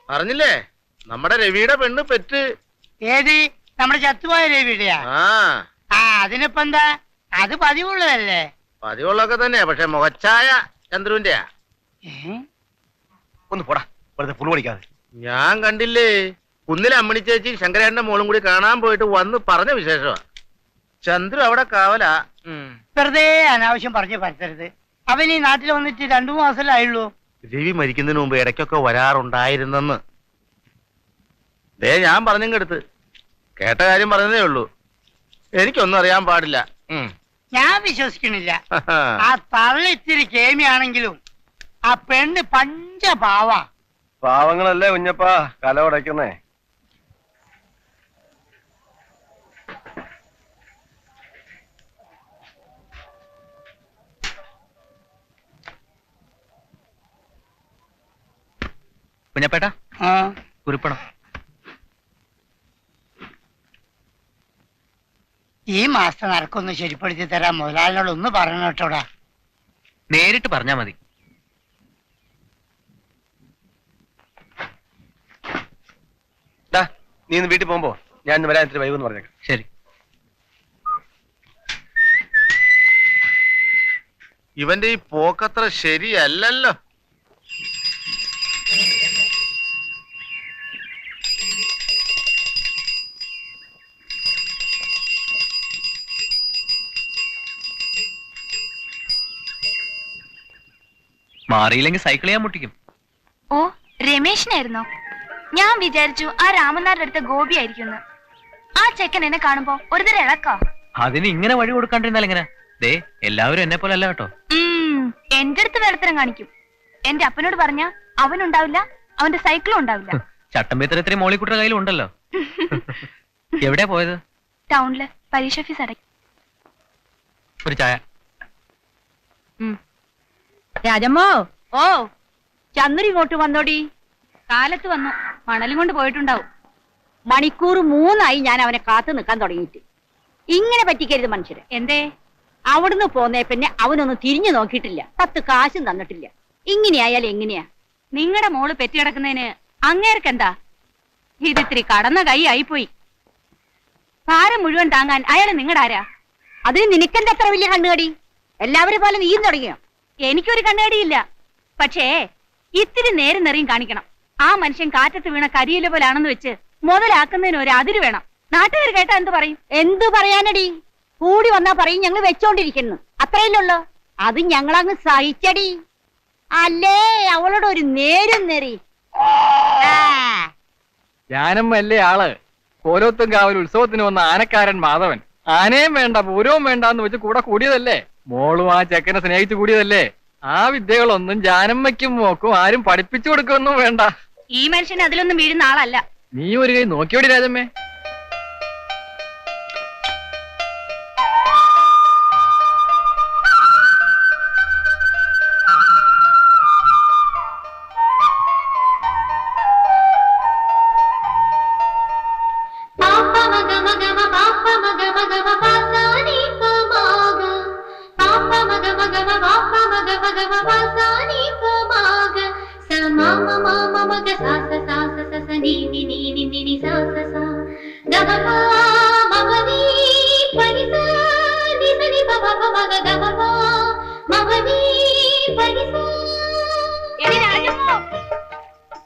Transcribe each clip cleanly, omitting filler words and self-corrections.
അറിഞ്ഞില്ലേ? നമ്മുടെ രവിയുടെ പെണ്ണ് പെറ്റ്. ഏത്? നമ്മുടെ ചത്തുപോയ രവിയുടെയാ? ആ അതിനിപ്പോ എന്താ? അത് പതിവുള്ളതല്ലേ? പതിവുള്ളതൊക്കെ തന്നെയാ, പക്ഷെ മുഖച്ചായ ചന്ദ്രുവിന്റെയാ. ഒന്ന് പോടാ, വെറുതെ പുളു പഠിക്കാതെ. ഞാൻ കണ്ടില്ലേ, കുന്നിലെ അമ്മണി ചേച്ചി ശങ്കരേട്ടന്റെ മോളും കൂടി കാണാൻ പോയിട്ട് വന്ന് പറഞ്ഞ വിശേഷമാ. ചന്ദ്രു അവിടെ കാവലാ. വെറുതെ അനാവശ്യം പറഞ്ഞു പറ്റരുത്. അവൻ ഈ നാട്ടിൽ വന്നിട്ട് 2 മാസമല്ലായുള്ളൂ. രവി മരിക്കുന്നതിന് മുമ്പ് ഇടയ്ക്കൊക്കെ വരാറുണ്ടായിരുന്നെന്ന് ഞാൻ പറഞ്ഞെടുത്ത് കേട്ട കാര്യം പറഞ്ഞതേ ഉള്ളൂ. എനിക്കൊന്നും അറിയാൻ പാടില്ല. ഞാൻ വിശ്വസിക്കണില്ല. ആ തള്ളി ഇത്തിരി കേമിയാണെങ്കിലും ആ പെണ്ണ് പഞ്ചപാവാ. പാവങ്ങളല്ലേ കുഞ്ഞപ്പാ കല ഉടയ്ക്കുന്നേ. കുഞ്ഞപ്പേട്ട, കുറിപ്പണം. ഈ മാസത്തെ നടക്കൊന്ന് ശരിപ്പെടുത്തി തരാൻ മുതലാളിനോട് ഒന്ന് പറഞ്ഞു കേട്ടോടാ. നേരിട്ട് പറഞ്ഞാ മതി. നീ ഇന്ന് വീട്ടിൽ പോകുമ്പോ ഞാൻ ഇന്ന് വരാൻ ഇത്തിരി വൈകുമെന്ന് പറഞ്ഞേക്കാം. ശരി. ഇവന്റെ ഈ പോക്കത്ര ശരിയല്ലല്ലോ. മാറിയില്ലെങ്കിൽ സൈക്കിൾ ചെയ്യാൻ മുട്ടിക്കും. ഓ, രമേശനായിരുന്നോ? ഞാൻ വിചാരിച്ചു ആ രാമനാരുടെ അടുത്ത ഗോപി ആയിരിക്കുന്നു. ആ ചെക്കൻ എന്നെ കാണുമ്പോ ഒരുതരം ഇളക്കോ. അതിന് ഇങ്ങനെ വഴി കൊടുക്കാണ്ടിരുന്നാൽ എങ്ങനെ? ദേ, എല്ലാവരും എന്നെ പോലെ അല്ല കേട്ടോ. എന്റെ അടുത്ത് വെളുത്തരം കാണിക്കും. എന്റെ അപ്പനോട് പറഞ്ഞ അവനുണ്ടാവില്ല, അവന്റെ സൈക്കിളും ഉണ്ടാവില്ല. ചട്ടമ്പേത്തരത്തിരി മോളിക്കുട്ടിയുടെ കയ്യിലും ഉണ്ടല്ലോ. എവിടെയാ പോയത്? ടൗണില് പരീക്ഷ ഫീസ് അടയ്ക്കും. ഒരു ചായ. രാജമ്മോ, ഓ ചന്ദ്രൻ ഇങ്ങോട്ട് വന്നോടി. കാലത്ത് വന്നു, മണലും കൊണ്ട് പോയിട്ടുണ്ടാവും. മണിക്കൂർ 3 ഞാൻ അവനെ കാത്തു നിൽക്കാൻ തുടങ്ങിയിട്ട്. ഇങ്ങനെ പറ്റിക്കരുത് മനുഷ്യരെ. എന്തേ? അവിടുന്ന് പോന്നേ പിന്നെ അവനൊന്നും തിരിഞ്ഞു നോക്കിയിട്ടില്ല, 10 കാശും തന്നിട്ടില്ല. ഇങ്ങനെയായാലും എങ്ങനെയാ? നിങ്ങളുടെ മോള് പെറ്റിക്കിടക്കുന്നതിന് അങ്ങേർക്കെന്താ? ഇതിത്തിരി കടന്ന കൈ ആയിപ്പോയി. ഭാരം മുഴുവൻ താങ്ങാൻ അയാൾ നിങ്ങളുടെ ആരാ? അതിന് നിനക്കെന്താ അത്ര വലിയ കണ്ണുകടി? എല്ലാവരും പോലെ നീയും തുടങ്ങിയോ? എനിക്കൊരു കണ്ണുകടിയില്ല, പക്ഷേ ഇത്തിരി നേരം നെറിയും കാണിക്കണം. ആ മനുഷ്യൻ കാറ്റത്ത് വീണ കരിയില പോലാണെന്ന് വെച്ച് മുതലാക്കുന്നതിന് ഒരു അതിര് വേണം. നാട്ടുകാർ കേട്ടാ എന്ത് പറയും? എന്തു പറയാനടി? കൂടി വന്നാ പറയും ഞങ്ങൾ വെച്ചോണ്ടിരിക്കുന്നു, അത്രയല്ലുള്ളൂ. അത് ഞങ്ങളങ്ങ് സഹിച്ചടി. അല്ലേ അവളോട് ഒരു നേരും നെറി. ഞാനമ്മല്ലേ ആള്. കോലോത്തും കാവൽ ഉത്സവത്തിന് വന്ന ആനക്കാരൻ മാധവൻ ആനയും വേണ്ട പൂരവും വേണ്ടെന്ന് വെച്ച് കൂടെ കൂടിയതല്ലേ? മോളും ആ ചെക്കനെ സ്നേഹിച്ചു കൂടിയതല്ലേ? ആ വിദ്യകളൊന്നും ജാനമ്മയ്ക്കും മോക്കും ആരും പഠിപ്പിച്ചു കൊടുക്കൊന്നും വേണ്ട. ഈ മനുഷ്യൻ അതിലൊന്നും വീഴുന്ന ആളല്ല. നീ ഒരു കൈ നോക്കിയോടി രാജമ്മേ.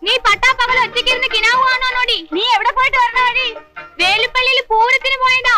നീ പട്ടാപ്പകൽ ഒറ്റയ്ക്കിരുന്ന് കിനാവ് കാണാനോടി? നീ എവിടെ പോയിട്ട് വരണോടി? വേലുപ്പള്ളിയിൽ പൂരത്തിന് പോയതാ.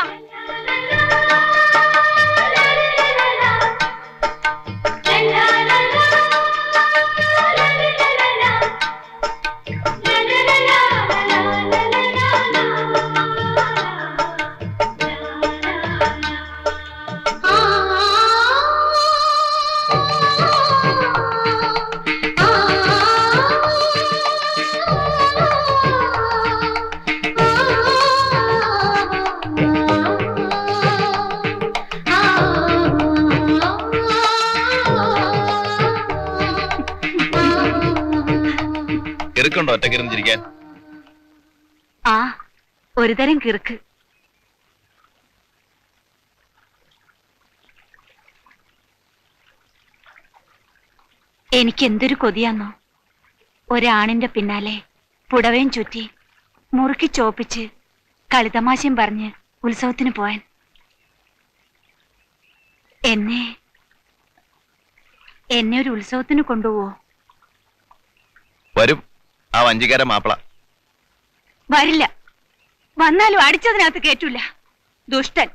കിറുക്കുണ്ടോ ഒറ്റക്കിരുന്നിരിക്കാൻ? ആ, ഒരു തരം കിറുക്ക്. എനിക്ക് എന്തൊരു കൊതിയാന്നോ, ഒരാണിന്റെ പിന്നാലെ പുടവയും ചുറ്റി മുറുക്കി ചോപ്പിച്ച് കളിതമാശയും പറഞ്ഞ് ഉത്സവത്തിന് പോവാൻ. എന്നെ ഒരു ഉത്സവത്തിന് കൊണ്ടുപോവോ? വരും ആ വഞ്ചിക്കാരൻ മാപ്പിള. വരില്ല. വന്നാലും അടിച്ചതിനകത്ത് കേറ്റൂല. ദുഷ്ടൻ.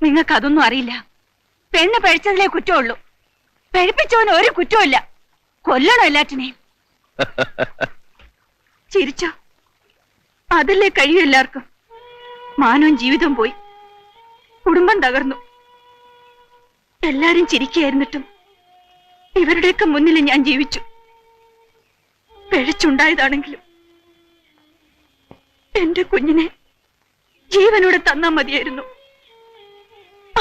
നിങ്ങൾക്കതൊന്നും അറിയില്ല. പെണ്ണ് പഴിച്ചതിലേ കുറ്റമുള്ളൂ. പഴിപ്പിച്ചവന് ഒരു കുറ്റമില്ല. കൊല്ലണം എല്ലാറ്റിനെയും. ചിരിച്ചോ? അതല്ലേ കഴിയും എല്ലാവർക്കും. മാനവും ജീവിതവും പോയി, കുടുംബം തകർന്നു. എല്ലാരും ചിരിക്കായിരുന്നിട്ടും ഇവരുടെയൊക്കെ മുന്നിൽ ഞാൻ ജീവിച്ചു. പിഴച്ചുണ്ടായതാണെങ്കിലും എന്റെ കുഞ്ഞിനെ ജീവനോടെ തന്നാ മതിയായിരുന്നു.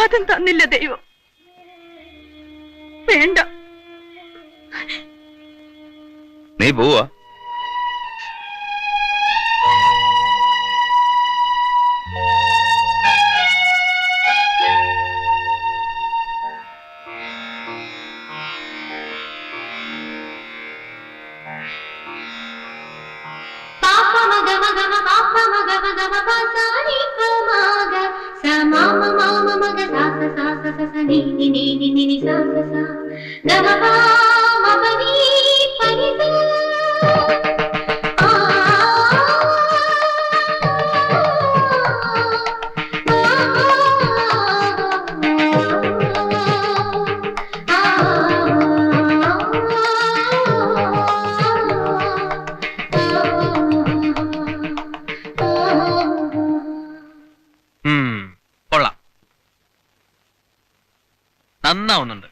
അതും തന്നില്ല ദൈവം. വേണ്ട. നീ പോവാ? കൊള്ളാം, നന്നാവുന്നുണ്ട്.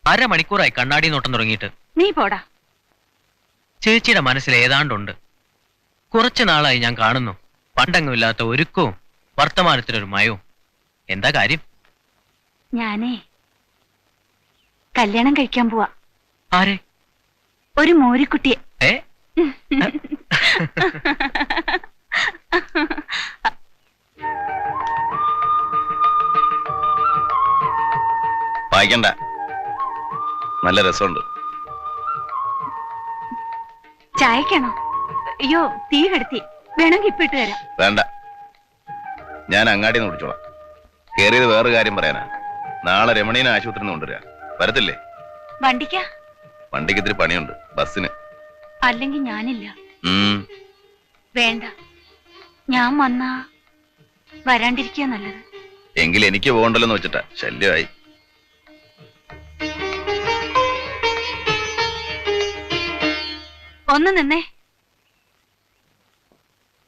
അരമണിക്കൂറായി കണ്ണാടി നോട്ടം തുടങ്ങിയിട്ട്. നീ പോടാ. ചേച്ചിയുടെ മനസ്സിൽ ഏതാണ്ടുണ്ട്. കുറച്ചു നാളായി ഞാൻ കാണുന്നു. പണ്ടെങ്ങുമില്ലാത്ത ഒരുക്കവും വർത്തമാനത്തിനൊരു മയവും. എന്താ കാര്യം? ഞാനേ കല്യാണം കഴിക്കാൻ പോവാ. ആരെ? ഒരു മോരിക്കുട്ടിയെ. ഏ? വായിക്കണ്ട, നല്ല രസമുണ്ട്. ചായക്കാണോ? അയ്യോ, തീ കെടുത്തി. വേണമെങ്കിൽ ഇപ്പിട്ട് തരാം. വേണ്ട, ഞാൻ അങ്ങാടിന്ന് വിളിച്ചോളാം. കേറിയത് വേറൊരു കാര്യം പറയാനാ. നാളെ രമണീനെ ആശുപത്രിയിൽ നിന്ന് കൊണ്ടുവരാ. വരത്തില്ലേ? വണ്ടിക്കാ? വണ്ടിക്ക് ഇത്തിരി പണിയുണ്ട്, ബസ്സിന്. അല്ലെങ്കിൽ ഞാനില്ല. ഉം. വേണ്ട, ഞാൻ വന്നാ വരാണ്ടിരിക്കുക നല്ലത്. എങ്കിൽ എനിക്ക് പോകണ്ടല്ലോ വെച്ചിട്ടാ. ശല്യമായി. ഒന്ന് നിന്നേ.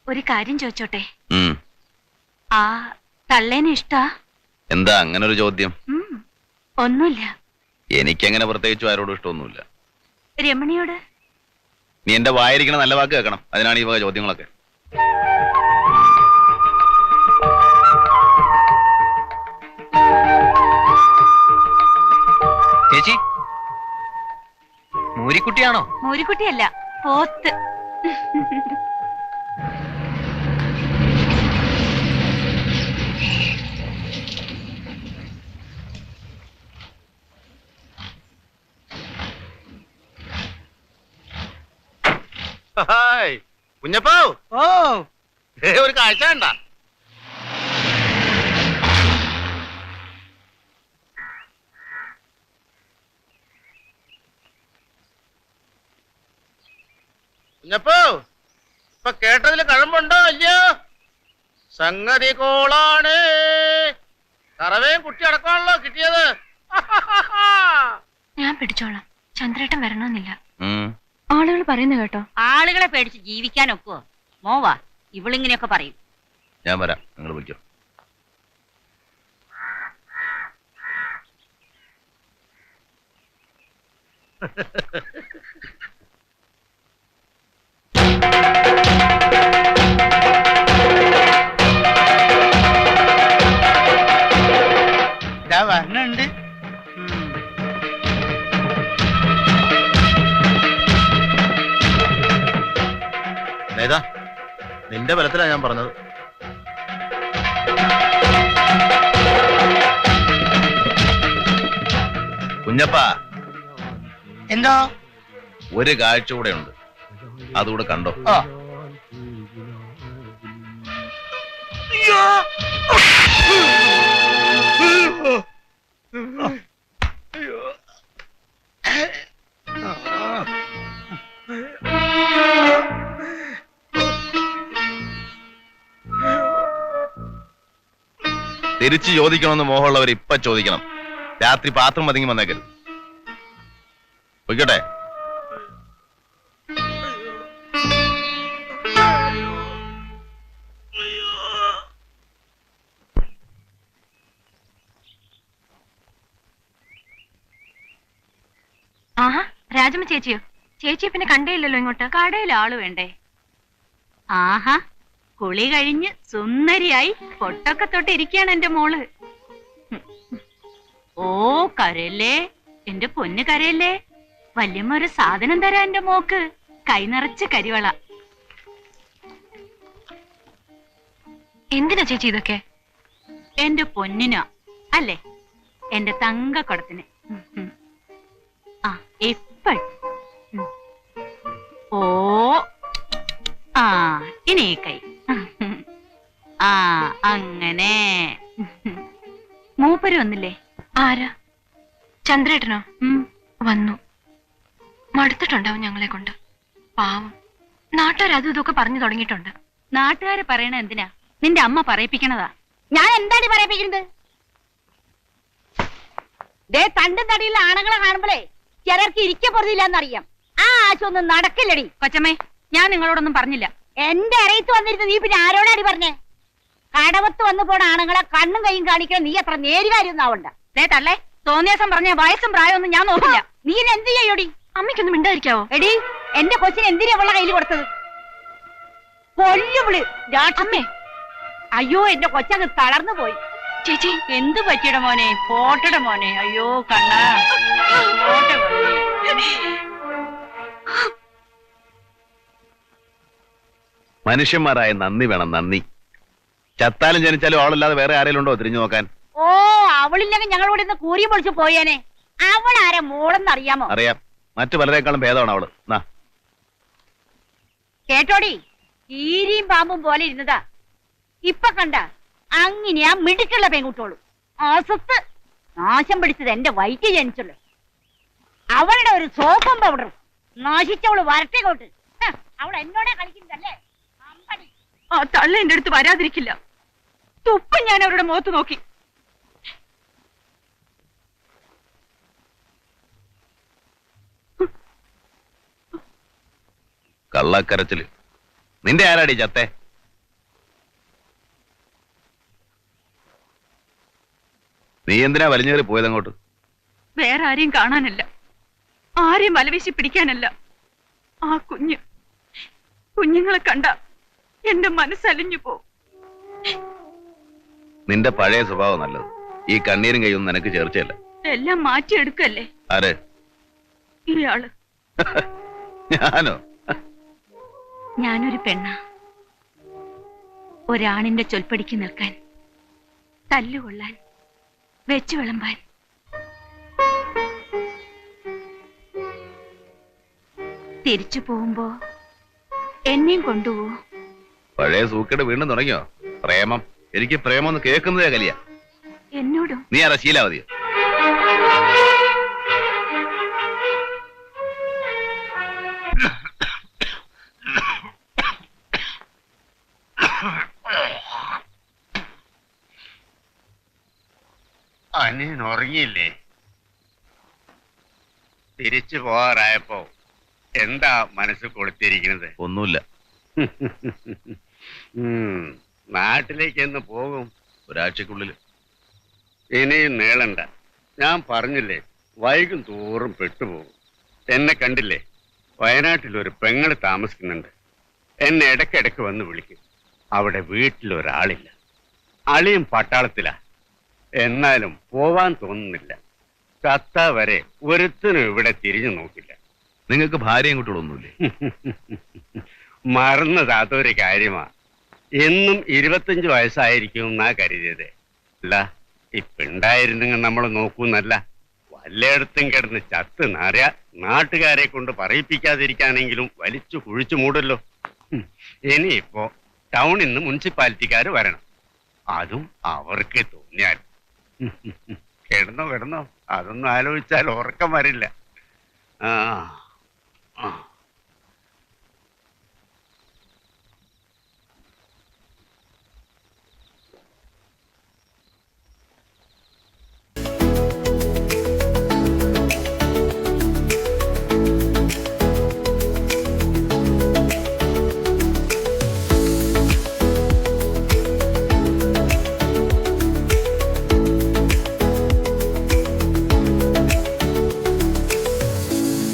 ഒരു കാര്യം ചോദിച്ചോട്ടെ? ആ തള്ളേനെ ഇഷ്ടാ? എന്താ അങ്ങനെ ഒരു ചോദ്യം? ഒന്നുമില്ല. എനിക്കങ്ങനെ പ്രത്യേകിച്ചും ആരോടും ഇഷ്ടമൊന്നുമില്ല. രമണിയോട്? നീ എന്റെ വായിരിക്കണ നല്ല വാക്ക് കേൾക്കണം. അതിനാണ് ഈ വക ചോദ്യങ്ങളൊക്കെ. ചേച്ചി, മൂരിക്കുട്ടിയാണോ? മൂരിക്കുട്ടിയല്ല, പോത്ത്. കുഞ്ഞപ്പോ, ഓ, ഒരു കാഴ്ച കണ്ട? കുഞ്ഞപ്പോ, ഇപ്പൊ കേട്ടതില് കഴമ്പുണ്ടോ അല്ലയോ? സംഗതി കോളാണ്. കറവേം കുട്ടി അടക്കമാണല്ലോ കിട്ടിയത്. ഞാൻ പിടിച്ചോളാം. ചന്ദ്രേട്ടൻ വരണമെന്നില്ല. ആളുകൾ പറയുന്നു കേട്ടോ. ആളുകളെ പേടിച്ച് ജീവിക്കാൻ ഒക്കുവോ? മോവാ, ഇവളിങ്ങനെയൊക്കെ പറയും. ഞാൻ വരാം, നിങ്ങൾ വിളിക്കോ. ഇതാ വരണുണ്ട്. നേതാ, നിന്റെ ബലത്തിലാ ഞാൻ പറഞ്ഞത്. കുഞ്ഞപ്പാ, എന്തോ? ഒരു കാഴ്ച കൂടെ ഉണ്ട്, അതുകൂടെ കണ്ടോ. തിരിച്ചു ചോദിക്കണമെന്ന് മോഹമുള്ളവർ ഇപ്പൊ ചോദിക്കണം. രാത്രി പാത്രം പതുങ്ങി വന്നേക്കരുത്. പൊയ്ക്കോട്ടെ. ആഹാ, രാജമ്മ ചേച്ചിയോ? ചേച്ചിയെ പിന്നെ കണ്ടേയില്ലല്ലോ ഇങ്ങോട്ട്. കടയിൽ ആള് വേണ്ടേ? ആഹാ, കുളി കഴിഞ്ഞ് സുന്ദരിയായി പൊട്ടൊക്കെ തൊട്ട് ഇരിക്കുകയാണ് എന്റെ മോള്. ഓ, കരയല്ലേ എന്റെ പൊന്ന്, കരയല്ലേ. വല്യമ്മ ഒരു സാധനം തരാ എന്റെ മോക്ക്. കൈ നിറച്ച് കരിവള. എന്തിനാ ചേച്ചി ഇതൊക്കെ? എന്റെ പൊന്നിനാ, അല്ലേ? എന്റെ തങ്കക്കുടത്തിന്. ആ, ഇപ്പ ഓ, ആ, ഇനി ഈ കൈ. ആ, അങ്ങനെ. മൂപ്പര് വന്നില്ലേ? ആരാ? ചന്ദ്രേട്ടനോ? വന്നു. മടുത്തിട്ടുണ്ടാവും ഞങ്ങളെ കൊണ്ട്. പാവം, നാട്ടുകാർ അതും ഇതൊക്കെ പറഞ്ഞു തുടങ്ങിയിട്ടുണ്ട്. നാട്ടുകാര് പറയണ എന്തിനാ? നിന്റെ അമ്മ പറയിപ്പിക്കണതാ. ഞാൻ എന്താണ് പറയിപ്പിക്കുന്നത്? ദേ തണ്ടും തടിയുള്ള ആണുങ്ങളെ കാണുമ്പോഴേ ചിലർക്ക് ഇരിക്കപ്പെടുന്നില്ലെന്നറിയാം. ആ ആശൊന്നും നടക്കില്ലടി. കൊച്ചമ്മേ, ഞാൻ നിങ്ങളോടൊന്നും പറഞ്ഞില്ല. എന്റെ അറിയത്ത് വന്നിരുന്നു നീ പിന്നെ ആരോടാടി പറഞ്ഞേ? കടവത്ത് വന്നു പോണ ആണുങ്ങളെ കണ്ണും കൈയും കാണിക്കണം. നീ അത്ര നേരുകാര്യൊന്നും ആവണ്ട. ദേ തള്ളേ, തോന്നിയാസം പറഞ്ഞ വയസ്സും പ്രായമൊന്നും ഞാൻ നോക്കില്ല. നീ എന്ത് ചെയ്യോടി? അമ്മയ്ക്കൊന്നും മിണ്ടായിരിക്കാവോ? എടി, എന്റെ കൊച്ചിന് എന്തിനാ അവളുടെ കയ്യിൽ കൊടുത്തത്? കൊല്ലുവിള് രാക്ഷസേ. അയ്യോ, എന്റെ കൊച്ചങ്ങ് തളർന്നു പോയി. ചേച്ചി, എന്ത് പറ്റിയുടെ മോനെ? പോട്ടയുടെ മോനെ. അയ്യോ കണ്ണ. മനുഷ്യന്മാരായ നന്ദി വേണം, നന്ദി. ചത്താലും ജനിച്ചാലും ആളല്ലാതെ വേറെ ആരെങ്കിലും ഉണ്ടോ തിരിഞ്ഞു നോക്കാൻ? ഓ, അവളില്ലെങ്കിൽ ഞങ്ങളോട് ഇന്ന് കൂരിയും പൊളിച്ചു പോയേനെ. അവൾ ആരാ മോളെന്നറിയാമോ? അറിയാം. മറ്റു പലരെക്കാളും ഭേദമാണ് അവള്. കേട്ടോടി, ഈരിയും പാമ്പും പോലെ ഇരുന്നതാ. ഇപ്പൊ കണ്ട അങ്ങനെയാ മിടുക്കുള്ള പെൺകുട്ടോളൂ. അസത്ത് നാശം പിടിച്ചത് എന്റെ വയറ്റ് ജനിച്ചുള്ളു. അവളുടെ ഒരു സോപ്പും പൗഡർ നാശിച്ചവള് വരട്ടെ കോട്ട്. അവൾ എന്നോടെ കളിക്കുന്നതല്ലേ? ആ തള്ള എന്റെ അടുത്ത് വരാതിരിക്കില്ല. തുപ്പം ഞാൻ അവരുടെ മുഖത്ത് നോക്കി. കള്ളക്കരച്ചില്. നിന്റെ ആരാടി ചത്തേ? നീ എന്തിനാ വലിഞ്ഞേറി പോയതങ്ങോട്ട്? വേറെ ആരെയും കാണാനല്ല, ആരെയും വലവീശി പിടിക്കാനല്ല. ആ കുഞ്ഞുങ്ങളെ കണ്ട എന്റെ മനസ്സലിഞ്ഞു പോ. നിന്റെ പഴയ സ്വഭാവം നല്ലത്. ഈ കണ്ണീരും കൈയൊന്നും നിനക്ക് ചേർച്ചയല്ല. എല്ലാം മാറ്റിയെടുക്കല്ലേ? ആര്? ഇയാള്. ഞാനോ? ഞാനൊരു പെണ്ണ. ഒരാണിന്റെ ചൊൽപ്പടിക്ക് നിൽക്കാൻ, തല്ലുകൊള്ളാൻ, വെച്ചു വിളമ്പാൻ. തിരിച്ചു പോകുമ്പോ എന്നെയും കൊണ്ടുപോവോ? പഴയ സൂക്കേട് വീണ്ടും തുടങ്ങിയോ? പ്രേമം. എനിക്ക് പ്രേമം ഒന്ന് കേൾക്കുന്നതേ കലിയ. എന്നോടും? നീ ആരാ, ശീലാവതിയോ? അനിയൻ ഉറങ്ങിയില്ലേ? തിരിച്ചു പോകാറായപ്പോ എന്താ മനസ്സ് കൊളുത്തിരിക്കുന്നത്? ഒന്നുമില്ല. നാട്ടിലേക്ക് എന്ന് പോകും? ഒരാഴ്ചക്കുള്ളിൽ. ഇനിയും നീളണ്ട. ഞാൻ പറഞ്ഞില്ലേ, വൈകും തോറും പെട്ടുപോകും. എന്നെ കണ്ടില്ലേ? വയനാട്ടിൽ ഒരു പെങ്ങള് താമസിക്കുന്നുണ്ട്. എന്നെ ഇടയ്ക്കിടയ്ക്ക് വന്ന് വിളിക്കും. അവിടെ വീട്ടിലൊരാളില്ല. അളിയും പട്ടാളത്തിലാ. എന്നാലും പോവാൻ തോന്നുന്നില്ല. ചത്ത വരെ ഒരുത്തനും ഇവിടെ തിരിഞ്ഞു നോക്കില്ല. നിങ്ങൾക്ക് ഭാര്യയും കുട്ടികളൊന്നുമില്ലേ? മറന്നത് അതൊരു കാര്യമാ. എന്നും 25 വയസ്സായിരിക്കും എന്നാ കരുതിയത്. അല്ല, ഇപ്പുണ്ടായിരുന്നെങ്കിൽ നമ്മൾ നോക്കൂന്നല്ല. വല്ലയിടത്തും കിടന്ന് ചത്ത് നാറിയ നാട്ടുകാരെ കൊണ്ട് പറയിപ്പിക്കാതിരിക്കാനെങ്കിലും വലിച്ചു കുഴിച്ചു മൂടല്ലോ. ഇനിയിപ്പോ ടൗണിൽ നിന്ന് മുനിസിപ്പാലിറ്റിക്കാര് വരണം. അതും അവർക്ക് തോന്നിയാൽ. കിടന്നോ അതൊന്നും ആലോചിച്ചാൽ ഉറക്കം വരില്ല. ആ